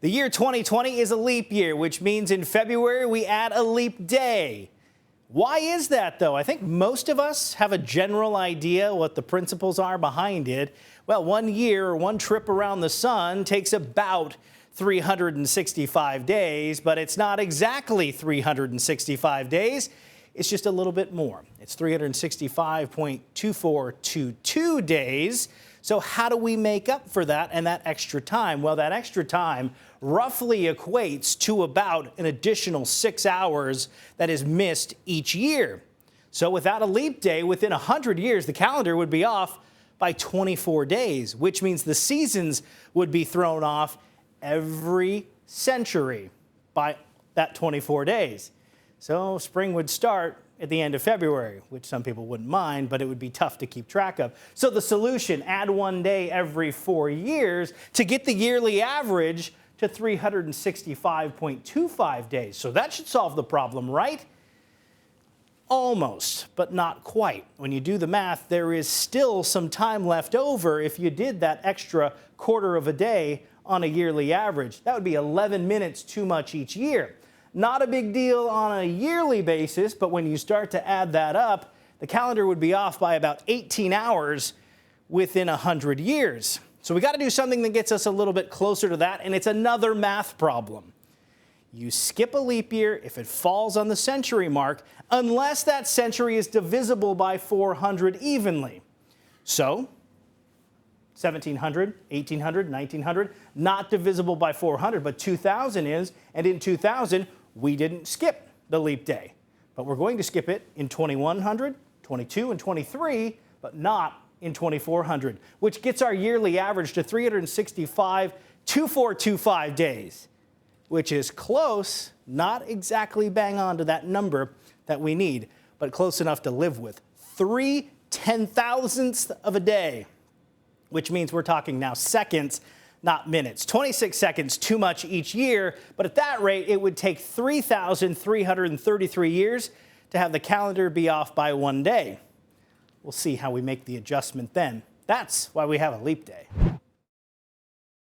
The year 2020 is a leap year, which means in February we add a leap day. Why is that, though? I think most of us have a general idea what the principles are behind it. Well, 1 year or one trip around the sun takes about 365 days, but it's not exactly 365 days. It's just a little bit more. It's 365.2422 days. So how do we make up for that and that extra time? Well, that extra time roughly equates to about an additional 6 hours that is missed each year. So without a leap day, within 100 years, the calendar would be off by 24 days, which means the seasons would be thrown off every century by that 24 days. So spring would start at the end of February, which some people wouldn't mind, but it would be tough to keep track of. So the solution, add 1 day every 4 years to get the yearly average to 365.25 days. So that should solve the problem, right? Almost, but not quite. When you do the math, there is still some time left over if you did that extra quarter of a day on a yearly average. That would be 11 minutes too much each year. Not a big deal on a yearly basis, but when you start to add that up, the calendar would be off by about 18 hours within 100 years. So we got to do something that gets us a little bit closer to that, and it's another math problem. You skip a leap year if it falls on the century mark, unless that century is divisible by 400 evenly. So 1700, 1800, 1900, not divisible by 400, but 2000 is, and in 2000, we didn't skip the leap day. But we're going to skip it in 2100, 22, and 23, but not in 2400, which gets our yearly average to 365.2425 days, which is close, not exactly bang on to that number that we need, but close enough to live with. 3/10,000ths of a day, which means we're talking now seconds, not minutes. 26 seconds too much each year, but at that rate, it would take 3,333 years to have the calendar be off by 1 day. We'll see how we make the adjustment then. That's why we have a leap day.